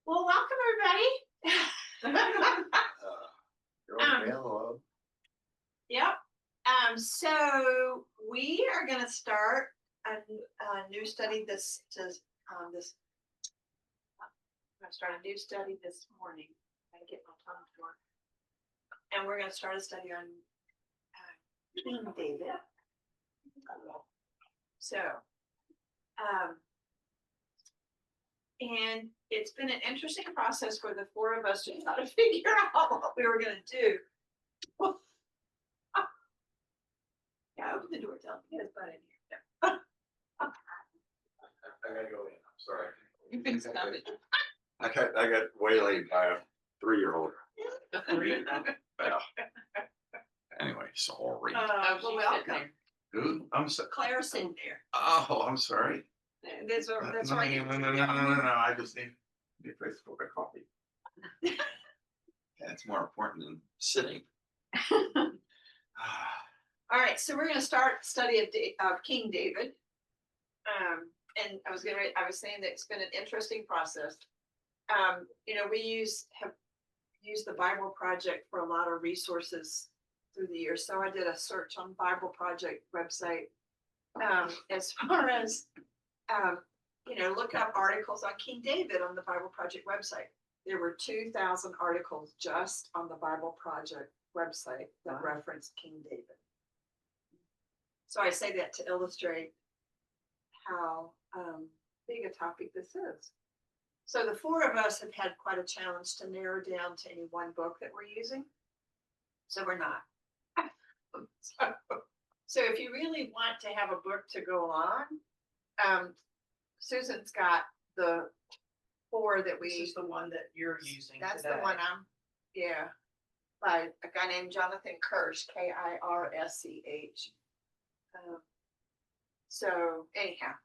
Well, welcome everybody. Hello. Yep. So we are going to start a new study this. I'm going to start a new study this morning. I get my tongue to work, and we're going to start a study on King David. So, and it's been an interesting process for the four of us to try to figure out what we were going to do. Yeah, open the door, tell him he has butt in here. I gotta go in. I'm sorry. You can stop it. I got waylaid by a 3-year-old. Well, anyway, sorry. Well, welcome. Who? I'm so. Claire's in there. Oh, I'm sorry. That's No, right. No. I just need a place to go get coffee. That's more important than sitting. All right, so we're going to start study of King David. And I was saying that it's been an interesting process. We have used the Bible Project for a lot of resources through the years. So I did a search on Bible Project website as far as look up articles on King David on the Bible Project website. There were 2,000 articles just on the Bible Project website that referenced King David. So I say that to illustrate how big a topic this is. So the four of us have had quite a challenge to narrow down to any one book that we're using. So we're not. So if you really want to have a book to go on, Susan's got the 4 that we. This is the one that you're using. That's today. the one by a guy named Jonathan Kirsch, Kirsch. So anyhow,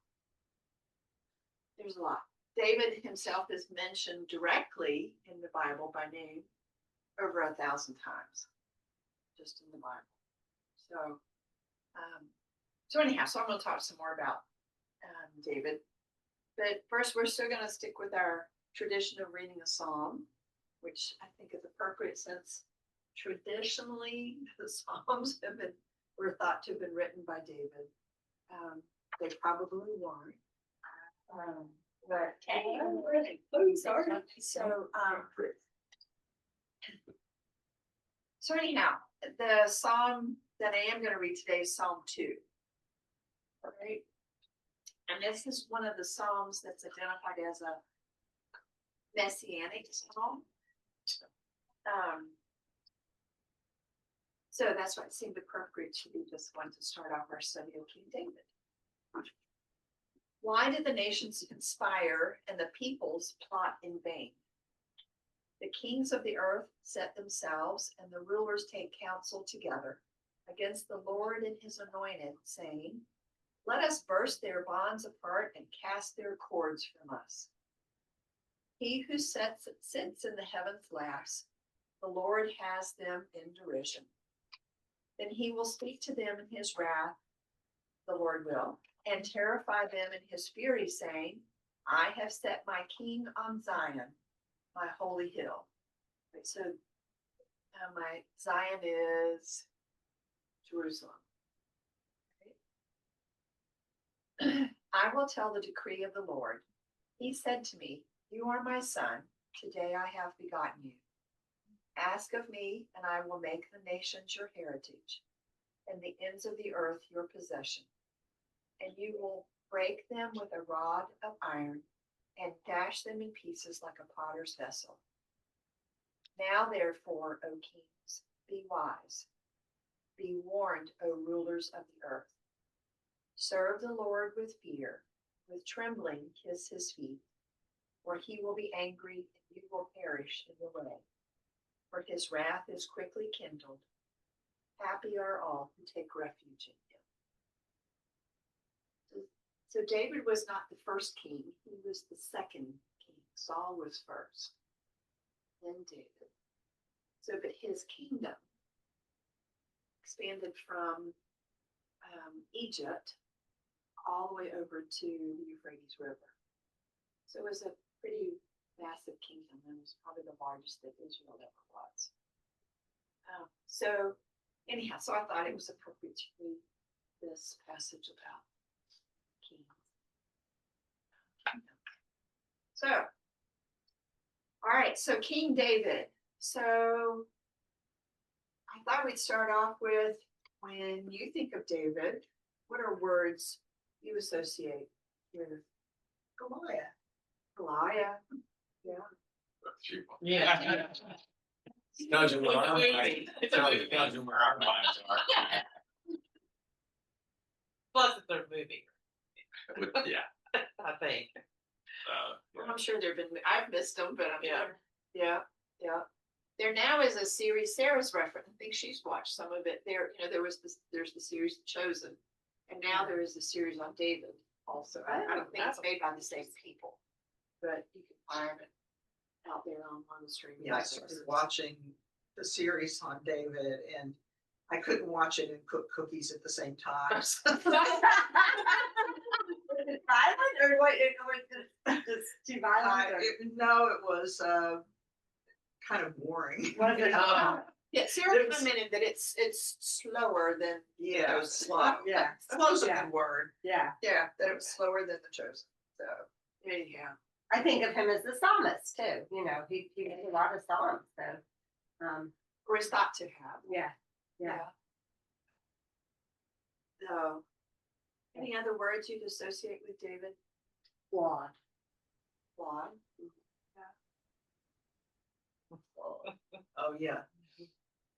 there's a lot. David himself is mentioned directly in the Bible by name over 1,000 times, just in the Bible. So anyhow, so I'm going to talk some more about David. But first, we're still going to stick with our tradition of reading a psalm, which I think is appropriate since traditionally the Psalms were thought to have been written by David. They probably weren't. But sorry. So anyhow, the psalm that I am going to read today is Psalm 2. All right. And this is one of the psalms that's identified as a messianic psalm. So that's why it seemed appropriate to be this one to start off our study of King David. Why did the nations conspire and the peoples plot in vain? The kings of the earth set themselves, and the rulers take counsel together against the Lord and his anointed, saying, let us burst their bonds apart and cast their cords from us. He who sits in the heavens laughs. The Lord has them in derision. Then he will speak to them in his wrath, the Lord will, and terrify them in his fury, saying, I have set my king on Zion, my holy hill. Right, so my Zion is Jerusalem. I will tell the decree of the Lord. He said to me, you are my son. Today I have begotten you. Ask of me, and I will make the nations your heritage, and the ends of the earth your possession. And you will break them with a rod of iron, and dash them in pieces like a potter's vessel. Now therefore, O kings, be wise. Be warned, O rulers of the earth. Serve the Lord with fear, with trembling kiss his feet, or he will be angry and you will perish in the way. For his wrath is quickly kindled. Happy are all who take refuge in him. So David was not the first king, he was the second king. Saul was first, then David. So, but his kingdom expanded from Egypt all the way over to the Euphrates River. So it was a pretty massive kingdom, and it was probably the largest that Israel ever was. So anyhow, so I thought it was appropriate to read this passage about kings. So, all right, so King David. So I thought we'd start off with, when you think of David, what are words you associate with Goliath. Goliath? Yeah. Yeah. Tells you where our minds, tells you where our minds are. Plus it's their movie, Yeah. I think. Well, I'm sure there've been, I've missed them, but I'm Yeah. sure. Yeah, yeah. There now is a series, Sarah's reference, I think she's watched some of it. There, there's the series Chosen. And now there is the series on David also. I don't think it's made by the same people, but you can find it out there on the streaming. Yeah, I started watching the series on David, and I couldn't watch it and cook cookies at the same time. Violent or what? It's too violent. No, it was kind of boring. Was it? Yeah, Sarah commented that it's slower than. Yeah, it was slow. Yeah. Slow's a Yeah. good word. Yeah, Yeah, that it was slower than the Chosen. So anyhow. I think of him as the psalmist too. You know, he did a lot of psalms. So, Or is thought to have. yeah, yeah. So, any other words you'd associate with David? Flawed. Flawed. Oh, yeah.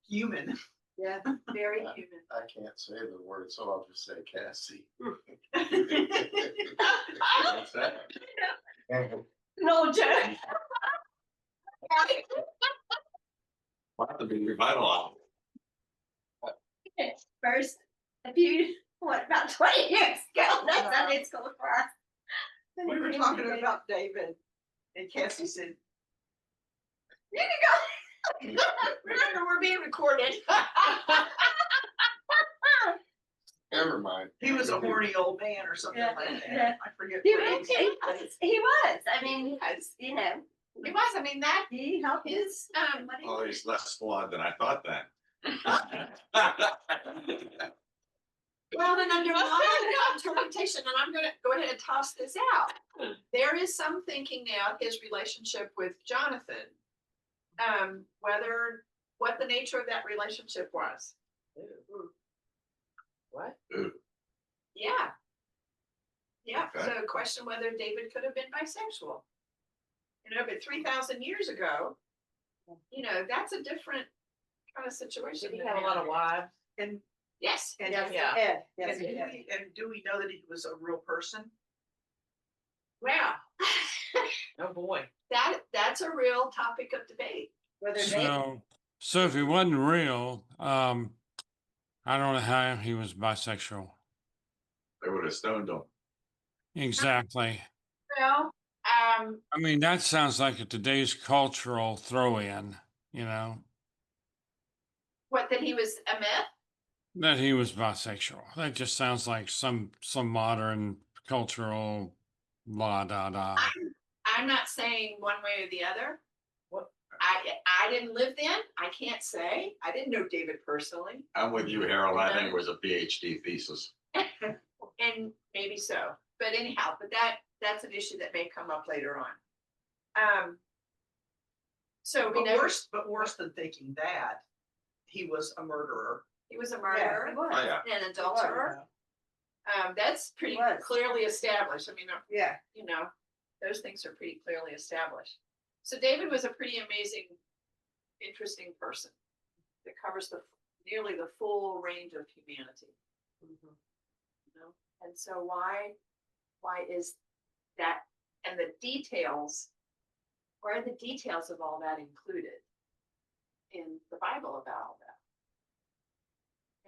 Human. Yeah. Very human. I can't say the word, so I'll just say Cassie. What's that? No joke. We'll have to be revitalized. First, about 20 years ago, that's Sunday school for us. We were talking about David, and Cassie said, You can go. Remember, we're being recorded. Never mind. he was a horny old man or something Yeah, like that. yeah. I forget. He what was. he He was. I mean, you know, It was, I mean, that he helped is, Oh, he's less flawed than I thought then. well, and under my interpretation, and I'm gonna go ahead and toss this out. There is some thinking now, his relationship with Jonathan, what the nature of that relationship was. What? Yeah. Yeah, Okay. so question whether David could have been bisexual. You know, but 3,000 years ago, you know, that's a different kind of situation. Did he than have a lot of nowadays. wives? And Yes. and yes, Yeah. yes, and yes. do we know that he was a real person? Wow. Oh, boy. That's a real topic of debate. Whether they, So if he wasn't real, I don't know how he was bisexual. They would have stoned him. Exactly. Well, I mean, that sounds like a today's cultural throw-in, you know, what, that he was a myth? that he was bisexual. That just sounds like some modern cultural la da da. I'm not saying one way or the other. What? I didn't live then. I can't say. I didn't know David personally, I'm with you, Harold. I think it was a PhD thesis. and maybe so. But anyhow, that's an issue that may come up later on. So we But know worse than thinking that, he was a murderer. he was a yeah, murderer, he was. Oh, yeah. an adulterer. That's pretty He was. clearly established. I mean, Yeah. you know, those things are pretty clearly established. So David was a pretty amazing, interesting person that covers nearly the full range of humanity. You know, and so why is that? And the details, where are the details of all that included in the Bible about all that?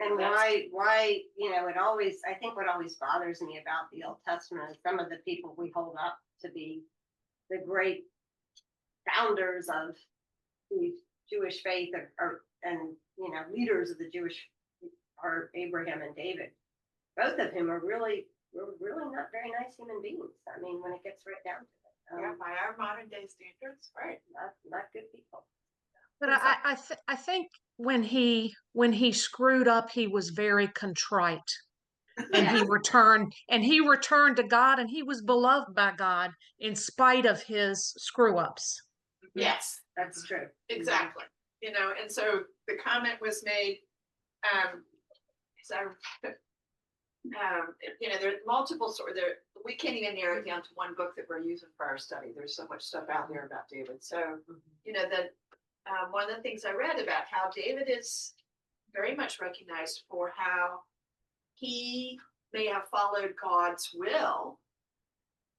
And That's- why, you know, I think what always bothers me about the Old Testament is some of the people we hold up to be the great founders of the Jewish faith and, you know, leaders of the Jewish are Abraham and David. Both of them were really not very nice human beings. I mean, when it gets right down to it. Yeah, by our modern day standards, right? Not good people. But I think when he screwed up, he was very contrite. And he returned to God, and he was beloved by God in spite of his screw ups. Yes, That's true. exactly. You know, and so the comment was made, so, you know, there's multiple we can't even narrow it down to one book that we're using for our study. There's so much stuff out there about David. So, you know, one of the things I read about how David is very much recognized for how he may have followed God's will,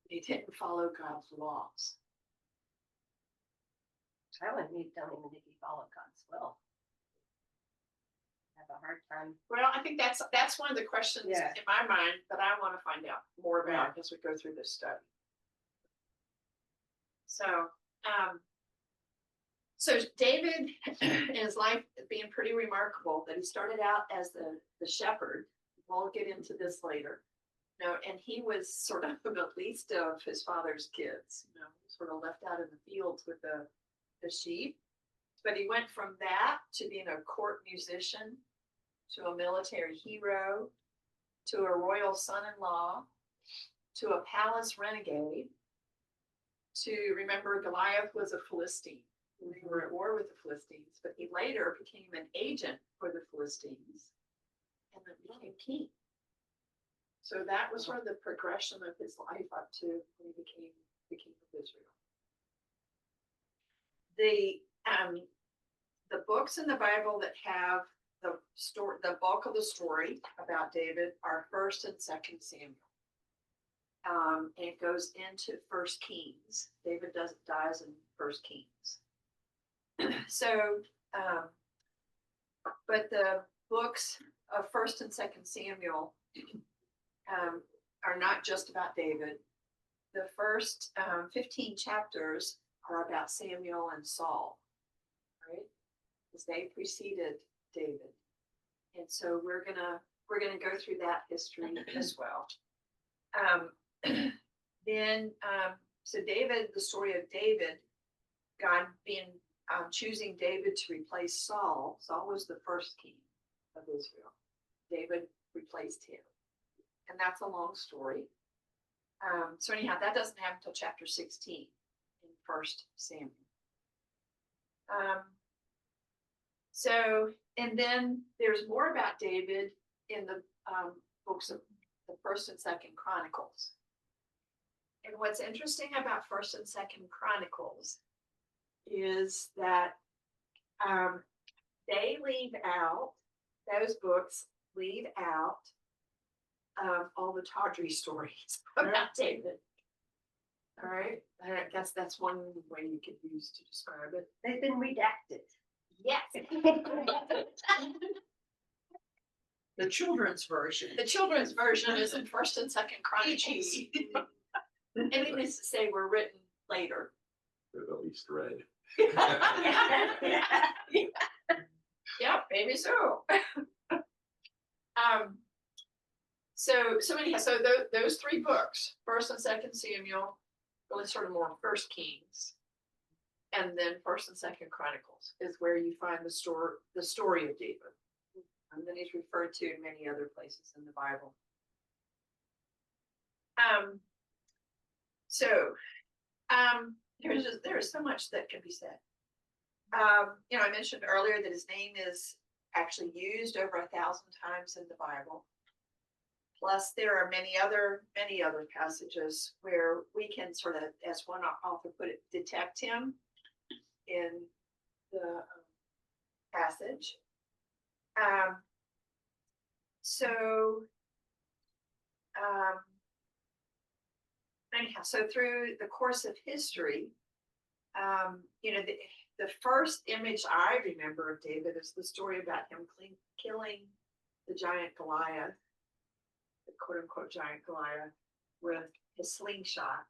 but he didn't follow God's laws. I don't even think he followed God's will. I have a hard time. Well, I think that's one of the questions Yeah. in my mind that I want to find out more about as we go through this study. So David, in his life being pretty remarkable, that he started out as the shepherd. We'll get into this later. You know, and he was sort of the least of his father's kids, you know, sort of left out in the fields with the sheep. But he went from that to being a court musician, to a military hero, to a royal son-in-law, to a palace renegade, to remember Goliath was a Philistine. They were at war with the Philistines, but he later became an agent for the Philistines and then became king. So that was sort of the progression of his life up to when he became the king of Israel. The books in the Bible that have the bulk of the story about David are 1st and 2nd Samuel. And it goes into 1st Kings. David dies in 1st Kings. So, but the books of 1st and 2nd Samuel are not just about David. The first 15 chapters are about Samuel and Saul, right? Because they preceded David, and so we're gonna go through that history as well. Then, so David, the story of David, God being choosing David to replace Saul. Saul was the first king of Israel. David replaced him, and that's a long story. So anyhow, that doesn't happen until chapter 16 in 1st Samuel. So, and then there's more about David in the books of the 1st and 2nd Chronicles. And what's interesting about 1st and 2nd Chronicles is that those books leave out all the tawdry stories about David. All right, I guess that's one way you could use to describe it. They've been redacted. Yes. The children's version. The children's version is in 1st and 2nd Chronicles. And it is to say were written later. They're the least read. Yeah, maybe so. So anyhow, so those 3 books, 1st and 2nd Samuel, really sort of more 1st Kings, and then 1st and 2nd Chronicles is where you find the story of David, and then he's referred to in many other places in the Bible. There's so much that can be said. You know, I mentioned earlier that his name is actually used over 1,000 times in the Bible. Plus, there are many other passages where we can sort of, as one author put it, detect him in the passage. Anyhow, so through the course of history, you know, the first image I remember of David is the story about him killing the giant Goliath, the quote unquote giant Goliath, with his slingshot.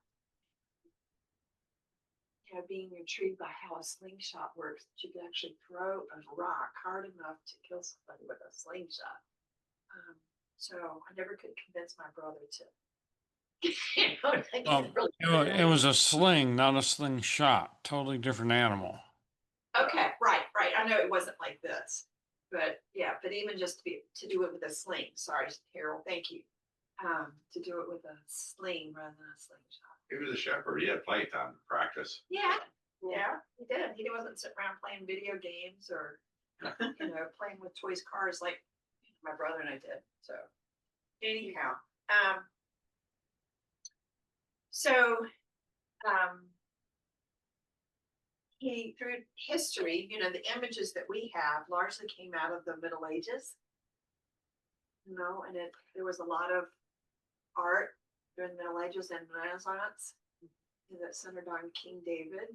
You know, being intrigued by how a slingshot works, that you can actually throw a rock hard enough to kill somebody with a slingshot. So I never could convince my brother to You know, like, he's Well, really it was a sling, not a slingshot. Totally different animal. Okay, right. I know it wasn't like this, but yeah, but even just to do it with a sling, sorry, Harold, thank you. To do it with a sling rather than a slingshot. He was a shepherd. He had playtime to practice. Yeah, he did. He wasn't sitting around playing video games or, playing with toys cars like my brother and I did. So anyhow, so he, through history, the images that we have largely came out of the Middle Ages. And there was a lot of art during the Middle Ages and Renaissance that centered on King David.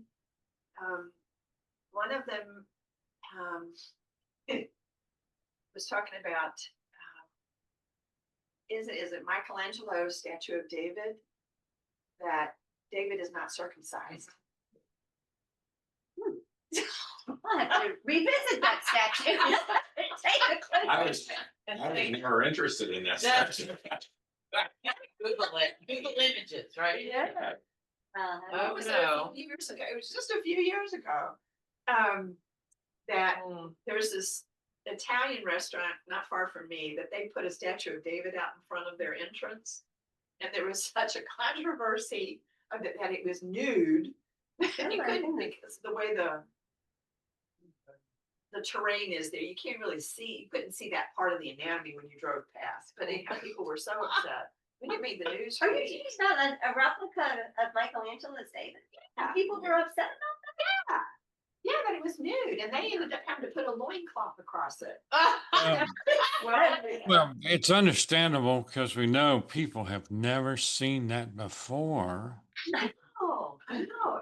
One of them was talking about is it Michelangelo's statue of David that David is not circumcised? I'll have to revisit that statue. Take a closer I was never interested in that. That's- Google it. Google images, right? Yeah. Oh, It was no. a few years ago. It was just a few years ago. That there was this Italian restaurant not far from me that they put a statue of David out in front of their entrance, and there was such a controversy that it was nude. And you couldn't, because the way the terrain is there, you can't really see. You couldn't see that part of the anatomy when you drove past. But anyhow, people were so upset when it made the news. Are you talking about a replica of Michelangelo's David? Yeah. People were upset about Yeah, but it was nude, and they ended up having to put a loincloth across it. Well, it's understandable because we know people have never seen that before. Oh, I know,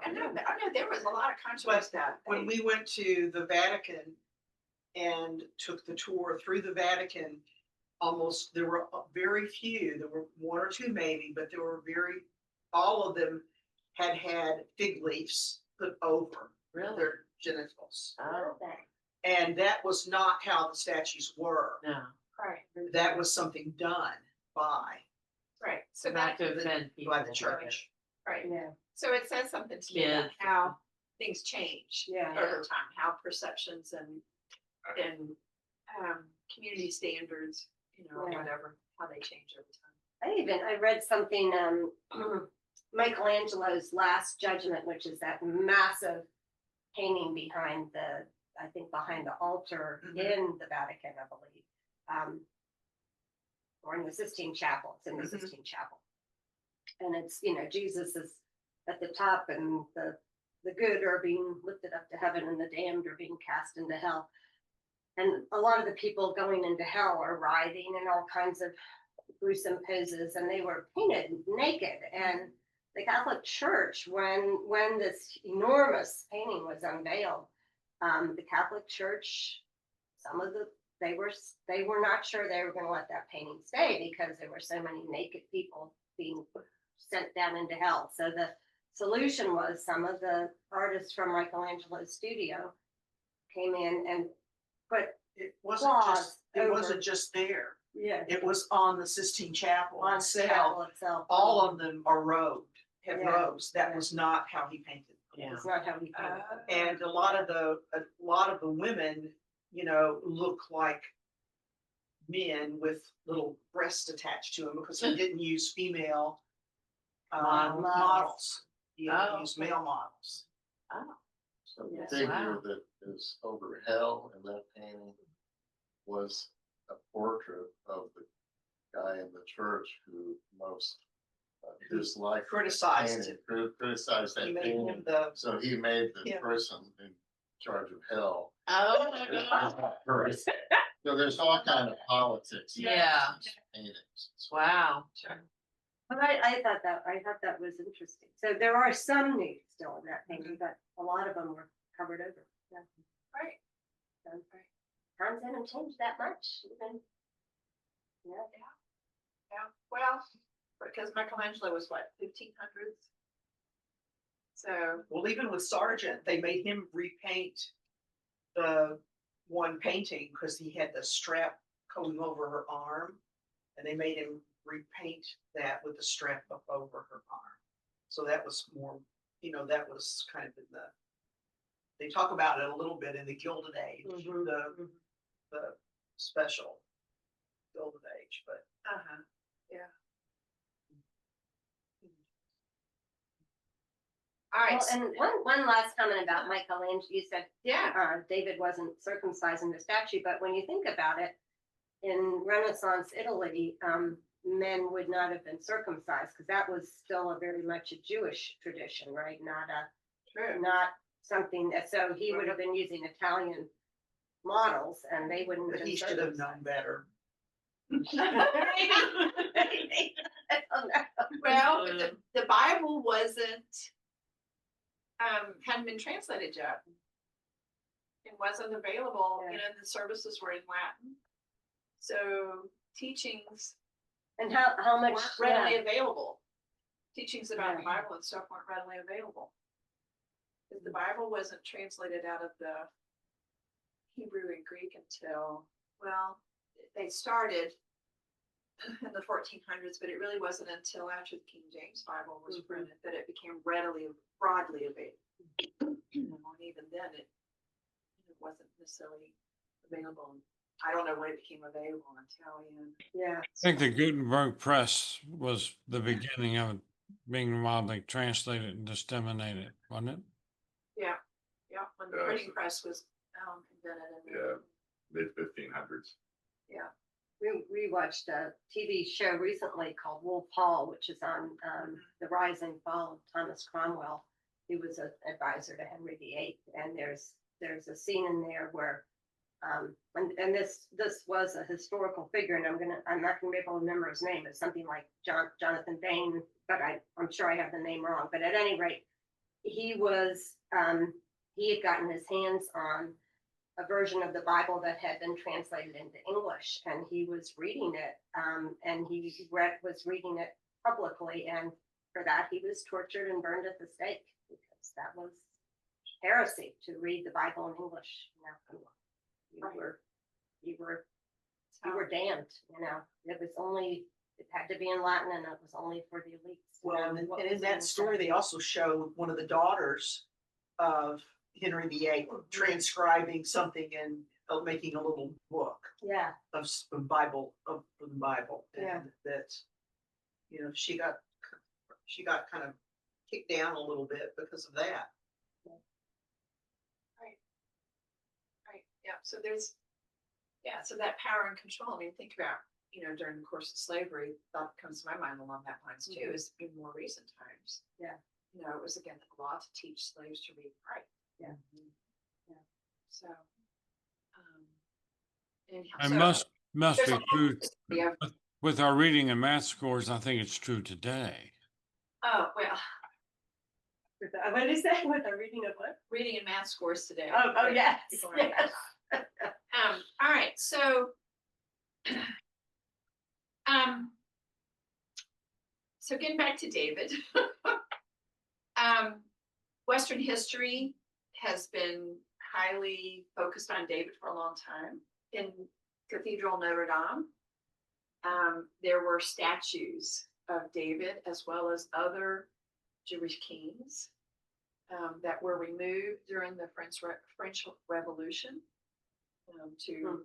there was a lot of controversy about it. When we went to the Vatican and took the tour through the Vatican, there were very few, there were one or two maybe, but there were all of them had fig leaves put over their genitals. Oh, that. And that was not how the statues were. no. Right, That was something done by right. So Not that, to offend people. the church. right. Yeah, So it says something to me about Kids. how things change yeah. over time, how perceptions and community standards, Yeah. whatever, how they change over time. I read something, Michelangelo's Last Judgment, which is that massive painting behind the altar in the Vatican, I believe. Or in the Sistine Chapel. It's in the Sistine Chapel. And it's, Jesus is at the top, and the good are being lifted up to heaven, and the damned are being cast into hell. And a lot of the people going into hell are writhing in all kinds of gruesome poses, and they were painted naked. And the Catholic Church, when this enormous painting was unveiled, the Catholic Church, they were not sure they were going to let that painting stay because there were so many naked people being sent down into hell. So the solution was some of the artists from Michelangelo's studio came in and put It Claws wasn't just there. yeah It was on the Sistine Chapel on the itself. chapel itself. All of them are robed, have Yeah. robes. That was not how he painted. Yeah. It's not how we painted. And a lot of the women, look like men with little breasts attached to them because he didn't use female models. He used male models. So the Yes. figure Wow. that is over hell in that painting was a portrait of the guy in the church who most disliked the Criticized painting, criticized that He made him painting. the So he made the Yeah. person in charge of hell. Oh, my God. So there's all kind of politics. in Yeah. these paintings. Wow. But I thought that was interesting. So there are some nude still in that painting, but a lot of them were covered over. Yeah. Right. So, times haven't changed that much. Even, yeah. Yeah, well, because Michelangelo was what, 1500s? So, Well, even with Sargent, they made him repaint the one painting because he had the strap going over her arm, and they made him repaint that with the strap up over her arm. So that was more, that was kind of in they talk about it a little bit in the Gilded Age, Mhm, mhm. the special Gilded Age, but yeah. All right, Well, and one last comment about Michelangelo, you said yeah, David wasn't circumcising the statue, but when you think about it, in Renaissance Italy, men would not have been circumcised because that was still a very much a Jewish tradition, right? true. Not something that, so he would have been using Italian models and they wouldn't have but been he should have circumcised. known better. I don't know. Well, but the Bible hadn't been translated yet. It wasn't available, Yeah. the services were in Latin. So teachings And how much, weren't readily available. Teachings about the Yeah. Bible and stuff weren't readily available. Because the Bible wasn't translated out of the Hebrew and Greek until, well, they started in the 1400s, but it really wasn't until after the King James Bible was printed that it became broadly available. And even then, it wasn't necessarily available. I don't know when it became available in Italian. yeah. I think the Gutenberg press was the beginning of it being widely translated and disseminated, wasn't it? Yeah, when the Yeah, printing press was invented. Yeah. Mid-1500s. Yeah. We watched a TV show recently called Wolf Hall, which is on the rise and fall of Thomas Cromwell. He was an advisor to Henry VIII, and there's a scene in there where, and this was a historical figure, and I'm not gonna be able to remember his name. It's something like Jonathan Bain, but I'm sure I have the name wrong. But at any rate, he had gotten his hands on a version of the Bible that had been translated into English, and he was reading it, and he was reading it publicly, and for that he was tortured and burned at the stake because that was heresy to read the Bible in English. You were damned. It had to be in Latin, and it was only for the elites. Well, and in that story, they also show one of the daughters of Henry VIII transcribing something and making a little book Yeah, of the Bible, from the Bible. Yeah. And that, she got kind of kicked down a little bit because of that. Right, yeah, so so that power and control, I mean, think about, during the course of slavery, that comes to my mind along that lines too, is in more recent times. Yeah. It was against the law to teach slaves to read and write. Yeah. Yeah. So, anyhow, It so must there's be a true. yeah. With our reading and math scores, I think it's true today. Oh, well, what did he say with the reading of what? reading and math scores today. Oh, yes, People are yes. all right, so so getting back to David, Western history has been highly focused on David for a long time. In Cathedral Notre Dame, there were statues of David as well as other Jewish kings that were removed during the French Revolution to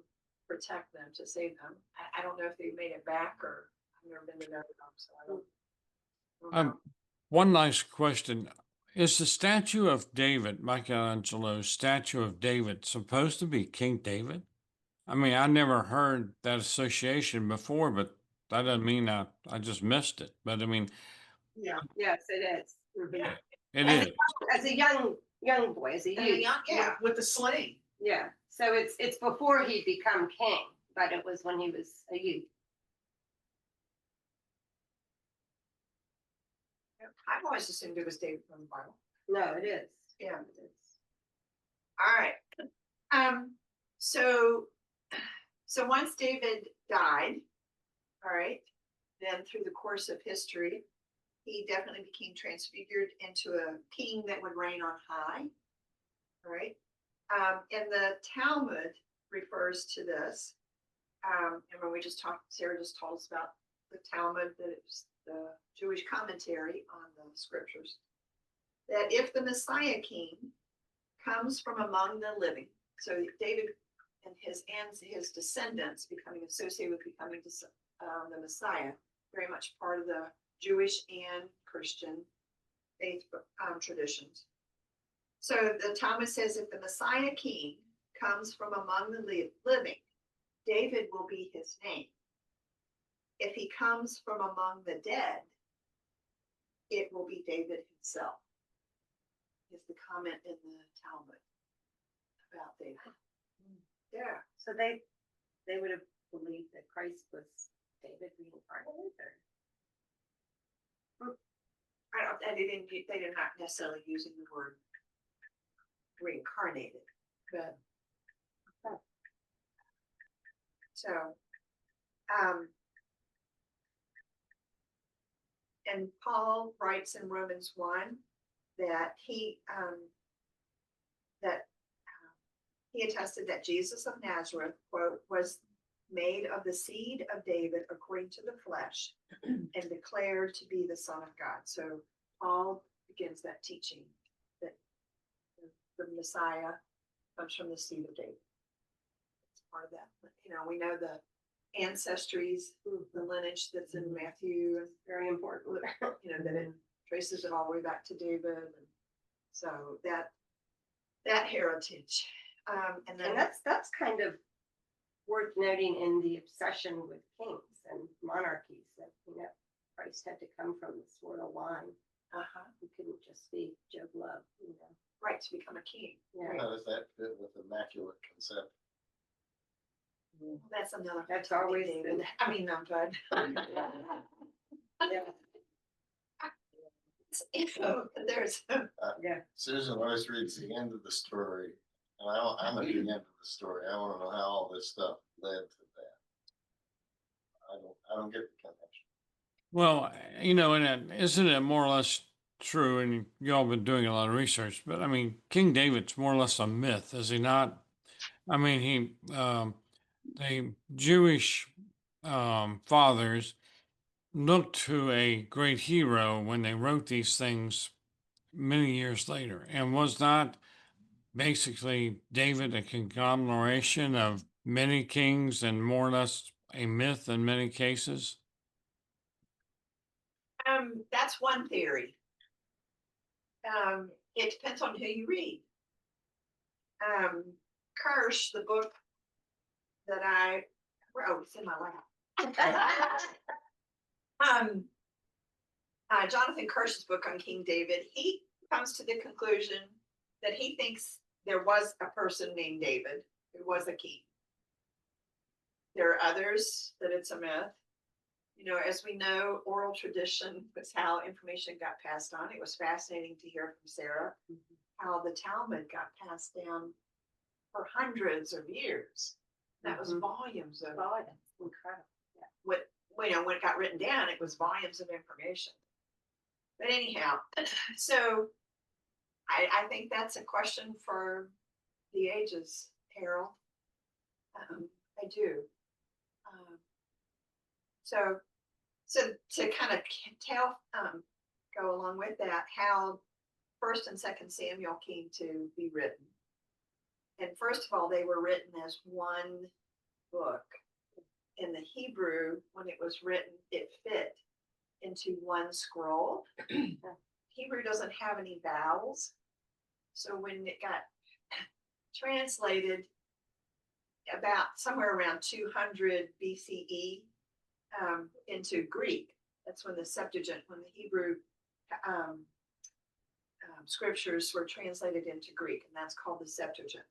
protect them, to save them. I don't know if they made it back, or I've never been to Notre Dame, so I don't know. One nice question. Is the statue of David, Michelangelo's statue of David, supposed to be King David? I mean, I never heard that association before, but that doesn't mean I just missed it. But I mean, Yeah. Yes, it is. Mhm. Yeah. it is. As a young boy, as a youth. Yeah. With the sling. Yeah, so it's before he'd become king, but it was when he was a youth. I've always assumed it was David from the Bible. No, it is. Yeah, it is. All right. So once David died, all right, then through the course of history, he definitely became transfigured into a king that would reign on high. All right. And the Talmud refers to this. And when Sarah just told us about the Talmud, that it's the Jewish commentary on the scriptures, that if the Messiah king comes from among the living, so David and his descendants becoming associated with becoming the Messiah, very much part of the Jewish and Christian faith traditions. So the Talmud says if the Messiah king comes from among the living, David will be his name. If he comes from among the dead, it will be David himself. Is the comment in the Talmud about David. Yeah. So they would have believed that Christ was David reincarnated, or They did not necessarily using the word reincarnated, but so and Paul writes in Romans 1 that he attested that Jesus of Nazareth, quote, was made of the seed of David according to the flesh and declared to be the Son of God. So Paul begins that teaching that the Messiah comes from the seed of David. It's part of that. We know the ancestries, the lineage that's in Matthew, and very important. that it traces it all the way back to David. And so that heritage. And then that's kind of worth noting in the obsession with kings and monarchies, that Christ had to come from this royal line. He couldn't just be Joe Blow, right, to become a king. Yeah. How does that fit with immaculate conception? That's another. That's always David. been- I mean, I'm good. There's. Susan always reads the end of the story, and I'm at the end of the story. I want to know how all this stuff led to that. I don't get the connection. Well, and isn't it more or less true? And y'all been doing a lot of research, but I mean, King David's more or less a myth, is he not? I mean, the Jewish fathers looked to a great hero when they wrote these things many years later, and was not basically David a conglomeration of many kings and more or less a myth in many cases? That's one theory. It depends on who you read. Kirsch, the book that it's in my lap. Jonathan Kirsch's book on King David, he comes to the conclusion that he thinks there was a person named David who was a king. There are others that it's a myth. As we know, oral tradition was how information got passed on. It was fascinating to hear from Sarah how the Talmud got passed down for hundreds of years. That was volumes of Incredible. when it got written down, it was volumes of information. But anyhow, so I think that's a question for the ages, Harold. I do. So to kind of go along with that, how 1st and 2nd Samuel came to be written. And first of all, they were written as one book. In the Hebrew, when it was written, it fit into one scroll. Hebrew doesn't have any vowels. So when it got translated about somewhere around 200 BCE into Greek, that's when the Septuagint, when the Hebrew scriptures were translated into Greek, and that's called the Septuagint.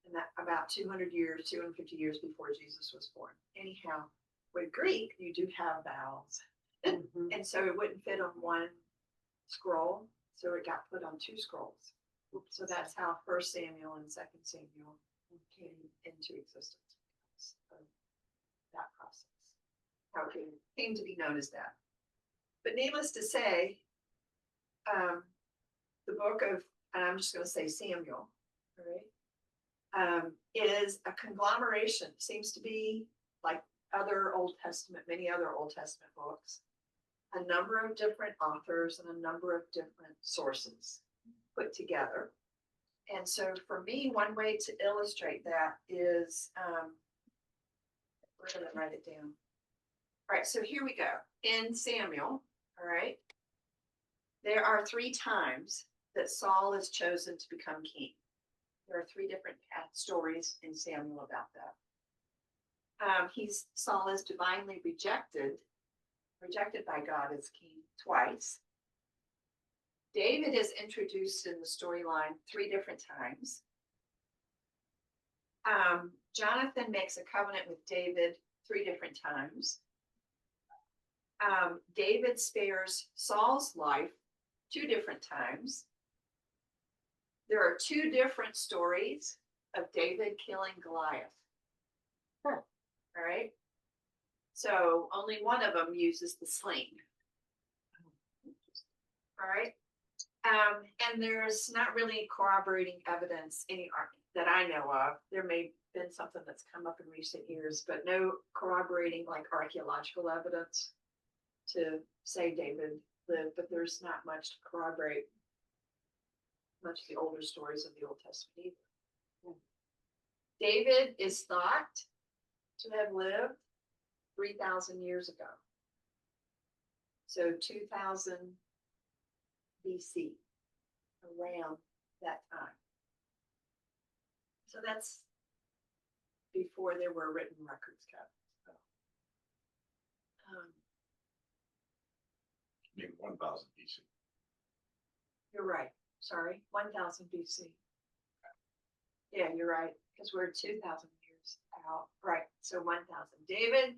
And that about 250 years before Jesus was born. Anyhow, with Greek, you do have vowels. And so it wouldn't fit on one scroll. So it got put on 2 scrolls. So that's how 1 Samuel and 2 Samuel came into existence. That process. How it came to be known as that. But needless to say, the book of, and I'm just going to say Samuel, all right? Is a conglomeration, seems to be like other Old Testament, many other Old Testament books, a number of different authors and a number of different sources put together. And so for me, one way to illustrate that is, we're going to write it down. All right, so here we go. In Samuel, all right, there are 3 times that Saul is chosen to become king. There are 3 different stories in Samuel about that. Saul is divinely rejected by God as king twice. David is introduced in the storyline 3 different times. Jonathan makes a covenant with David 3 different times. David spares Saul's life 2 different times. There are 2 different stories of David killing Goliath. All right. So only one of them uses the sling. All right. And there's not really corroborating evidence that I know of. There may have been something that's come up in recent years, but no corroborating like archaeological evidence to say David lived, but there's not much to corroborate much of the older stories of the Old Testament either. David is thought to have lived 3,000 years ago. So 2000 BC, around that time. So that's before there were written records kept. So, I mean, 1000 BC. you're right. Sorry, 1000 BC. Yeah, you're right, because we're 2000 years out. Right, so 1000. David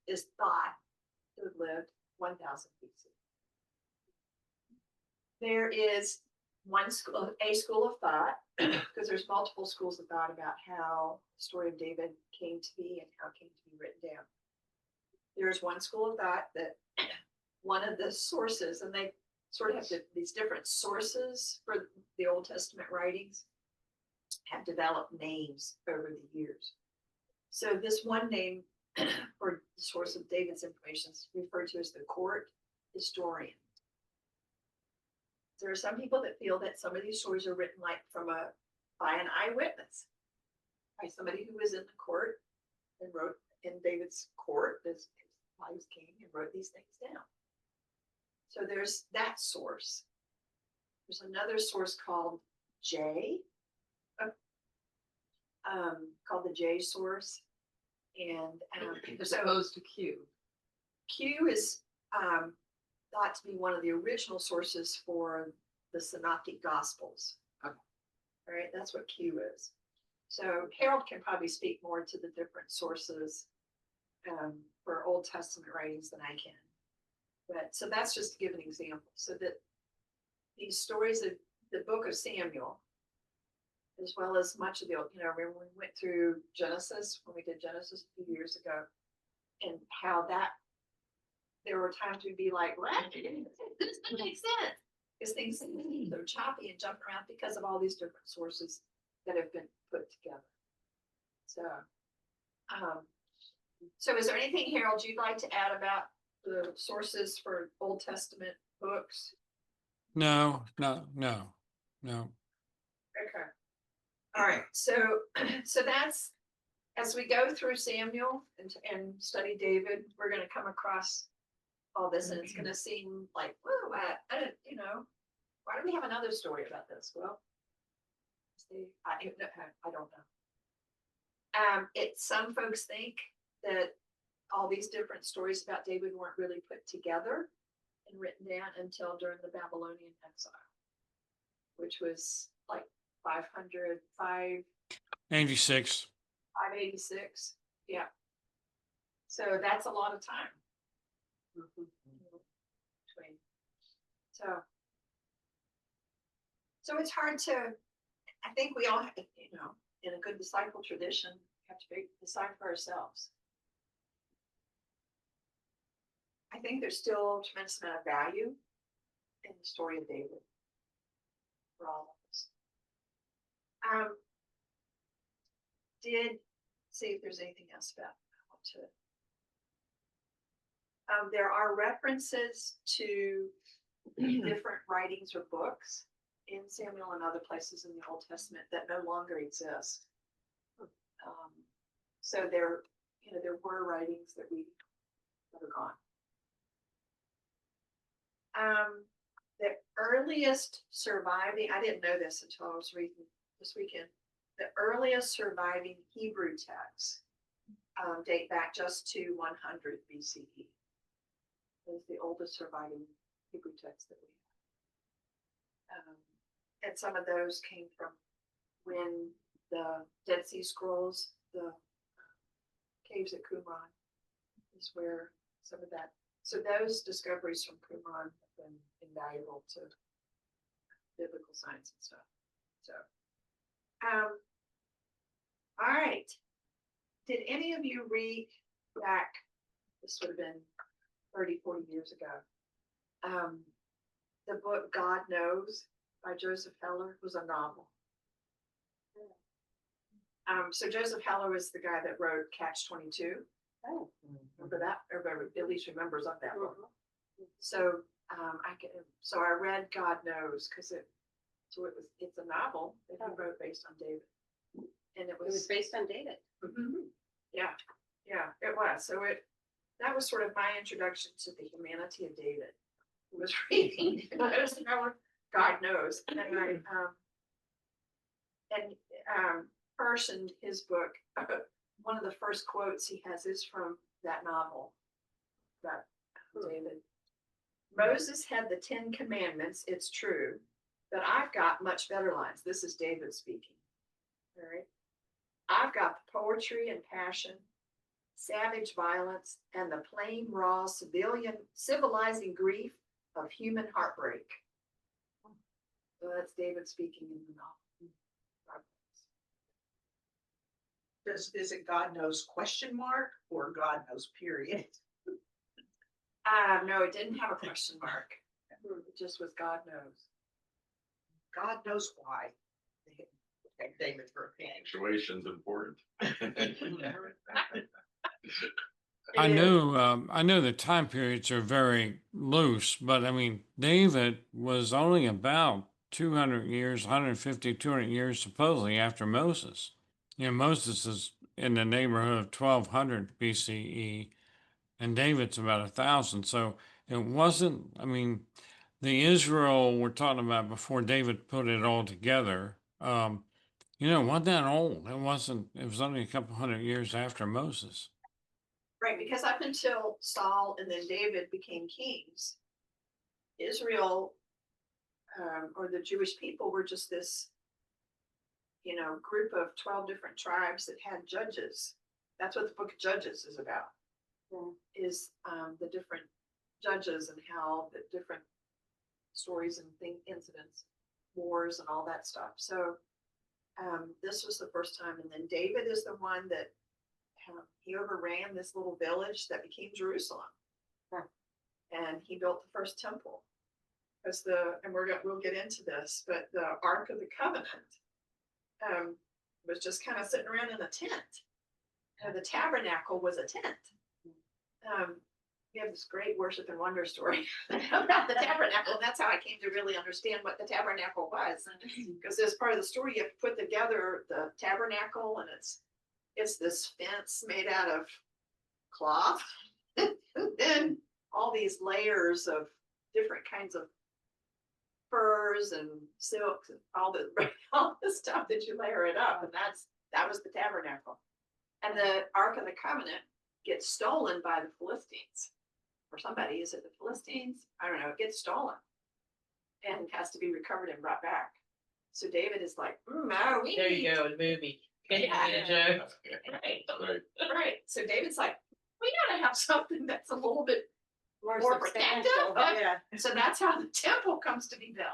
is thought to have lived 1000 BC. There is a school of thought, because there's multiple schools of thought about how the story of David came to be and how it came to be written down. There's one school of thought that one of the sources, and they sort of have these different sources for the Old Testament writings, have developed names over the years. So this one name or the source of David's information is referred to as the court historian. There are some people that feel that some of these stories are written like by an eyewitness, by somebody who was in the court and wrote in David's court as he was king and wrote these things down. So there's that source. There's another source called called the J source, and As opposed to Q. Q is thought to be one of the original sources for the Synoptic Gospels. Okay. All right, that's what Q is. So Harold can probably speak more to the different sources for Old Testament writings than I can. But so that's just to give an example. So that these stories of the book of Samuel, as well as much of the, when we went through Genesis, when we did Genesis a few years ago, and how that there were times we'd be like, what? This doesn't make sense. Because things are so choppy and jumping around because of all these different sources that have been put together. So is there anything, Harold, you'd like to add about the sources for Old Testament books? No. Okay. All right. So that's, as we go through Samuel and study David, we're going to come across all this, and it's going to seem like, whoa, I don't, why do we have another story about this? Well, I don't know. Some folks think that all these different stories about David weren't really put together and written down until during the Babylonian exile, which was like 86. 586. Yeah. So that's a lot of time. Between. So it's hard to, I think we all, in a good disciple tradition, have to decide for ourselves. I think there's still a tremendous amount of value in the story of David for all of us. Did see if there's anything else about I want to There are references to different writings or books in Samuel and other places in the Old Testament that no longer exist. So there were writings that are gone. The earliest surviving, I didn't know this until I was reading this weekend. The earliest surviving Hebrew texts date back just to 100 BCE. It was the oldest surviving Hebrew text that we have. And some of those came from when the Dead Sea Scrolls, the caves at Qumran, is where some of that. So those discoveries from Qumran have been invaluable to biblical science and stuff. So, all right. Did any of you read back? This would have been 30, 40 years ago. The book God Knows by Joseph Heller was a novel. So Joseph Heller was the guy that wrote Catch-22. Oh. Remember that? Everybody at least remembers of that book. So I read God Knows because it's a novel that he wrote based on David, and it was based on David. Yeah, it was. So that was sort of my introduction to the humanity of David. I was reading God Knows, and Person, his book, one of the first quotes he has is from that novel, that David. Moses had the 10 commandments, it's true, but I've got much better lines. This is David speaking. All right. I've got the poetry and passion, savage violence, and the plain, raw, civilizing grief of human heartbreak. So that's David speaking in the novel. Is it God knows question mark or God knows period? No, it didn't have a question mark. It just was God knows. God knows why. David for a Punctuation's important. I know the time periods are very loose, but I mean, David was only about 200 years, 150, 200 years supposedly after Moses. You know, Moses is in the neighborhood of 1200 BCE, and David's about 1000. So it wasn't, I mean, the Israel we're talking about before David put it all together, wasn't that old. It was only a couple hundred years after Moses. Right, because up until Saul and then David became kings, Israel or the Jewish people were just this group of 12 different tribes that had judges. That's what the book of Judges is about. Is the different judges and how the different stories and incidents, wars and all that stuff. So this was the first time. And then David is the one that he overran this little village that became Jerusalem. And he built the first temple. Because we'll get into this, but the Ark of the Covenant was just kind of sitting around in a tent. The tabernacle was a tent. We have this great worship and wonder story about the tabernacle, and that's how I came to really understand what the tabernacle was. Because as part of the story, you have to put together the tabernacle, and it's this fence made out of cloth, and then all these layers of different kinds of furs and silks and all the stuff that you layer it up, and that was the tabernacle. And the Ark of the Covenant gets stolen by the Philistines, or somebody. Is it the Philistines? I don't know. It gets stolen and has to be recovered and brought back. So David is like, no, we There need. you go, the movie. Yeah. Right. Right. So David's like, we gotta have something that's a little bit more protective. substantial, yeah. So that's how the temple comes to be built.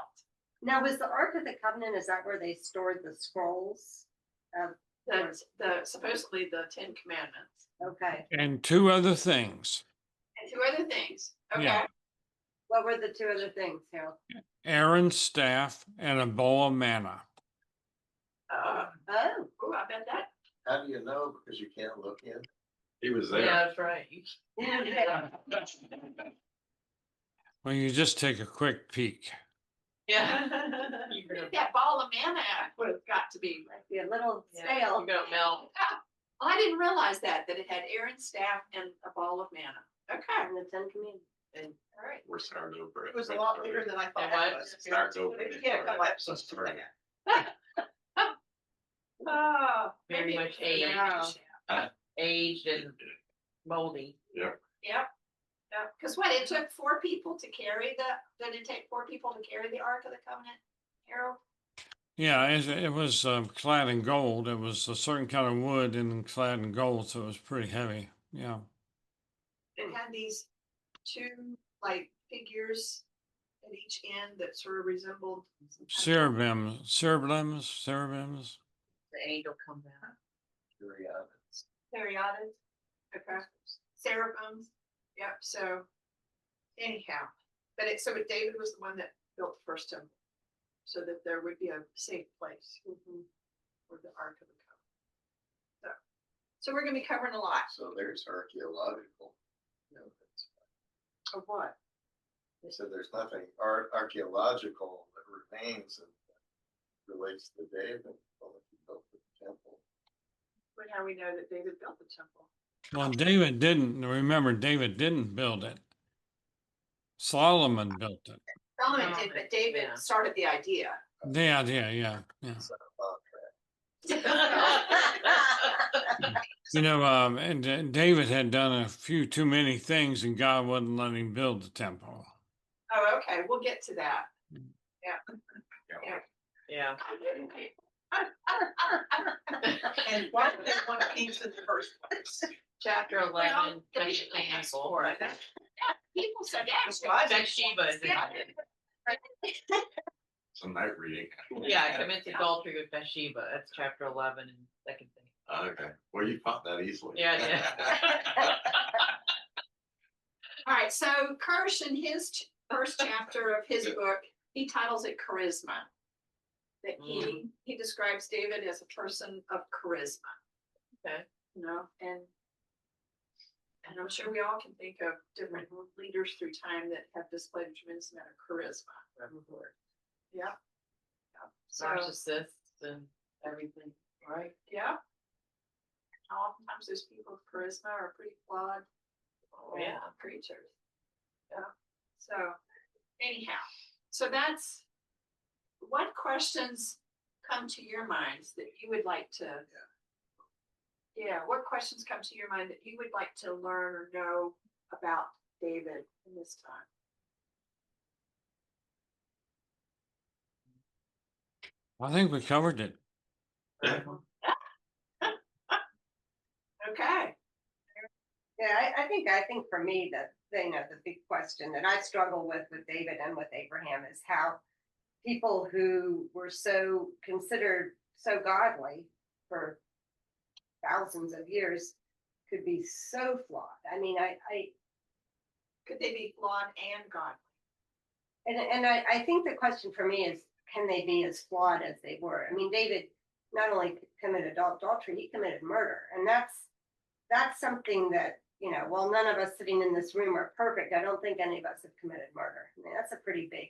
Now, was the Ark of the Covenant, is that where they stored the scrolls? The supposedly the 10 Commandments Okay. And two other things. and 2 other things. Okay. Yeah. What were the 2 other things, Harold? Aaron's staff and a bowl of manna. Oh, I bet that. How do you know? Because you can't look in. He was Yeah, there. that's right. Yeah. Well, you just take a quick peek. Yeah. That ball of manna would have got to be. Be a little Yeah, stale. you're gonna melt. Well, I didn't realize that it had Aaron's staff and a ball of manna. Okay, And the Ten Commandments. all right. We're starting over. It was a lot bigger than I thought It it was? was. Starts over. Yeah, a couple episodes to Sorry. that. Oh, Very maybe- much aged. Yeah. Aged and moldy. Yep. Yep. Because what, it took 4 people to carry did it take 4 people to carry the Ark of the Covenant, Harold? Yeah, it was clad in gold. It was a certain kind of wood and clad in gold, so it was pretty heavy. Yeah. It had these 2 like figures at each end that sort of resembled. Cerebrims. The angel come down. Periodic. Okay. Seraphims. Yep. So anyhow, but David was the one that built the first temple, so that there would be a safe place for the Ark of the Covenant. So we're going to be covering a lot. So there's archaeological evidence. Of what? They said there's nothing archaeological that remains that relates to David, well, if he built the temple. But how we know that David built the temple? Well, David didn't build it. Solomon built it. Solomon did, but David Yeah. started the idea. The idea, yeah. It's a contract. You know, and David had done a few too many things, and God wouldn't let him build the temple. Oh, okay. We'll get to that. Yeah. And why did they want peace in the first place? Chapter Well, 11. they didn't ask for it. People said that. Bathsheba is Yeah. Some night reading. Yeah, commits adultery with Bathsheba. That's chapter 11 and second thing. Okay, well, you caught that easily. Yeah, yeah. All right, so Kirsch in his first chapter of his book, he titles it Charisma. That he describes David as a person of charisma. Okay. You know, and I'm sure we all can think of different leaders through time that have displayed a tremendous amount of charisma. Yeah. So, Narcissists and everything, right? yeah. Oftentimes those people with charisma are pretty flawed. Yeah. Creatures. Yeah. So anyhow, so that's what questions come to your minds that you would like to. Yeah, what questions come to your mind that you would like to learn or know about David in this time? I think we covered it. Okay. Yeah, I think for me that the big question that I struggle with David and with Abraham is how people who were so considered so godly for thousands of years could be so flawed. I mean, Could they be flawed and godly? and I think the question for me is, can they be as flawed as they were? I mean, David not only committed adultery, he committed murder, and that's something that, you know, while none of us sitting in this room are perfect, I don't think any of us have committed murder. I mean, that's a pretty big.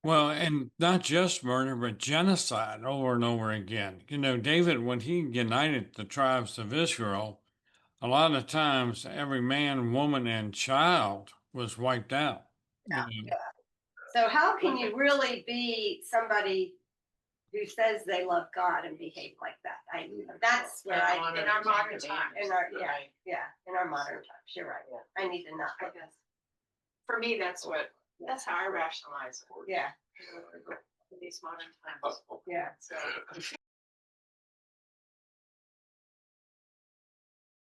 Well, and not just murder, but genocide over and over again. You know, David, when he united the tribes of Israel, a lot of times every man, woman, and child was wiped out. Yeah. You know. So how can you really be somebody who says they love God and behave like that? That's where in our modern times. in our in our modern times. You're right. I need to know. I guess. For me, that's how I rationalize it. Yeah. In these modern times. Yeah. So